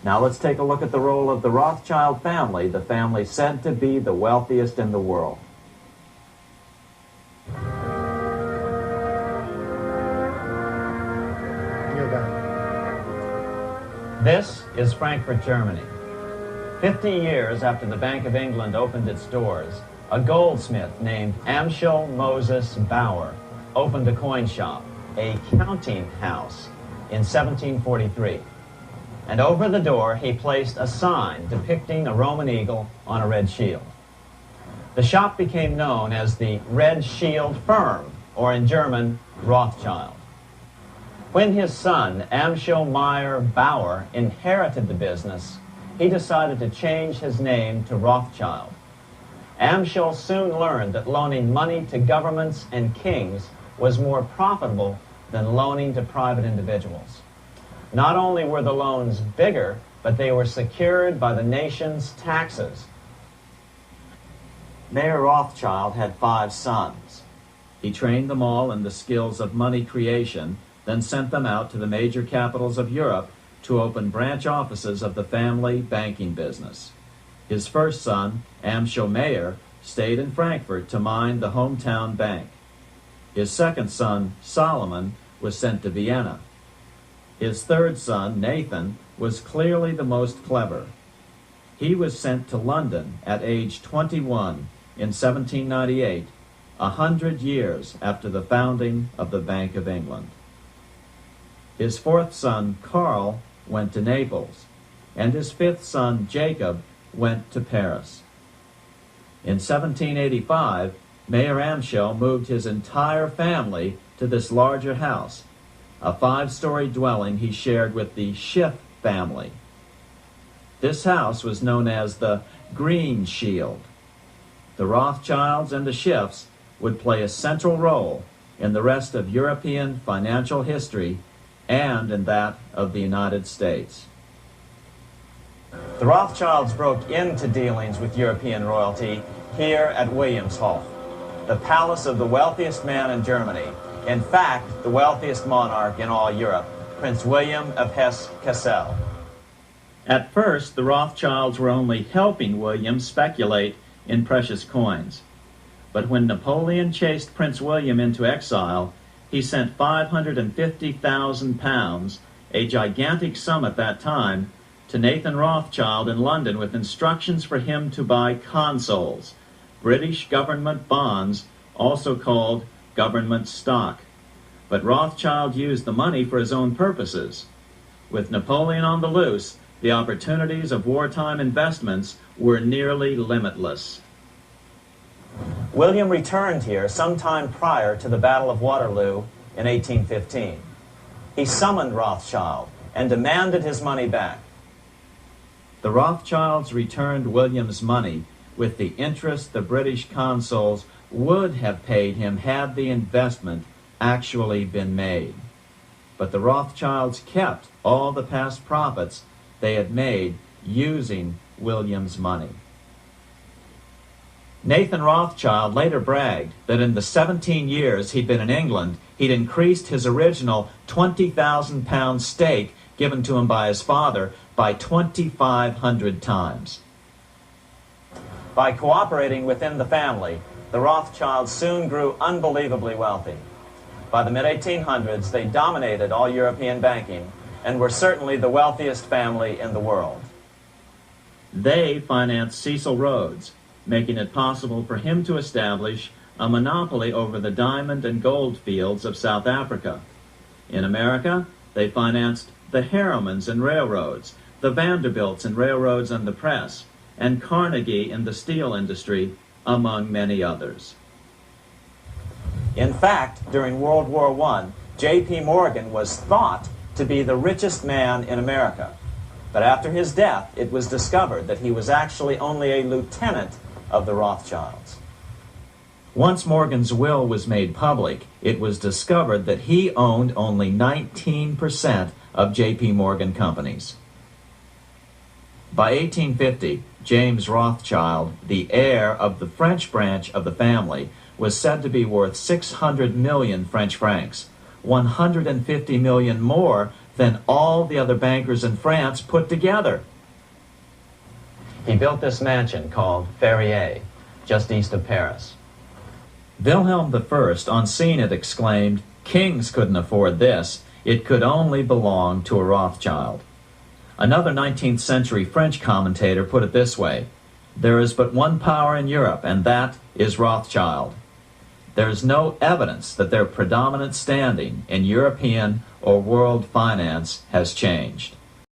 Now let's take a look at the role of the Rothschild family, the family said to be the wealthiest in the world. This is Frankfurt, Germany. 50 years after the Bank of England opened its doors, a goldsmith named Amschel Moses Bauer opened a coin shop, a counting house, in 1743. And over the door he placed a sign depicting a Roman eagle on a red shield. The shop became known as the Red Shield Firm, or in German, Rothschild. When his son, Amschel Meyer Bauer, inherited the business, he decided to change his name to Rothschild. Amschel soon learned that loaning money to governments and kings was more profitable than loaning to private individuals. Not only were the loans bigger, but they were secured by the nation's taxes. Mayer Rothschild had 5 sons. He trained them all in the skills of money creation, then sent them out to the major capitals of Europe to open branch offices of the family banking business. His first son, Amschel Meyer, stayed in Frankfurt to mind the hometown bank. His second son, Solomon, was sent to Vienna. His third son, Nathan, was clearly the most clever. He was sent to London at age 21 in 1798, 100 years after the founding of the Bank of England. His fourth son, Karl, went to Naples, and his fifth son, Jacob, went to Paris. In 1785, Mayer Amschel moved his entire family to this larger house, a 5-story dwelling he shared with the Schiff family. This house was known as the Green Shield. The Rothschilds and the Schiffs would play a central role in the rest of European financial history and in that of the United States. The Rothschilds broke into dealings with European royalty here at Wilhelmshof, the palace of the wealthiest man in Germany. In fact, the wealthiest monarch in all Europe, Prince William of Hesse-Kassel. At first, the Rothschilds were only helping William speculate in precious coins. But when Napoleon chased Prince William into exile, he sent £550,000, a gigantic sum at that time, to Nathan Rothschild in London with instructions for him to buy consols, British government bonds, also called government stock. But Rothschild used the money for his own purposes. With Napoleon on the loose, the opportunities of wartime investments were nearly limitless. William returned here sometime prior to the Battle of Waterloo in 1815. He summoned Rothschild and demanded his money back. The Rothschilds returned William's money with the interest the British consuls would have paid him had the investment actually been made. But the Rothschilds kept all the past profits they had made using William's money. Nathan Rothschild later bragged that in the 17 years he'd been in England, he'd increased his original £20,000 stake given to him by his father by 2,500 times. By cooperating within the family, the Rothschilds soon grew unbelievably wealthy. By the mid-1800s, they dominated all European banking and were certainly the wealthiest family in the world. They financed Cecil Rhodes, making it possible for him to establish a monopoly over the diamond and gold fields of South Africa. In America, they financed the Harrimans and railroads, the Vanderbilts and railroads and the press, and Carnegie in the steel industry, among many others. In fact, during World War I, J.P. Morgan was thought to be the richest man in America. But after his death, it was discovered that he was actually only a lieutenant of the Rothschilds. Once Morgan's will was made public, it was discovered that he owned only 19% of J.P. Morgan companies. By 1850, James Rothschild, the heir of the French branch of the family, was said to be worth 600 million French francs, 150 million more than all the other bankers in France put together. He built this mansion called Ferrier, just east of Paris. Wilhelm I, on seeing it, exclaimed, "Kings couldn't afford this. It could only belong to a Rothschild." Another 19th century French commentator put it this way: "There is but one power in Europe, and that is Rothschild." There is no evidence that their predominant standing in European or world finance has changed.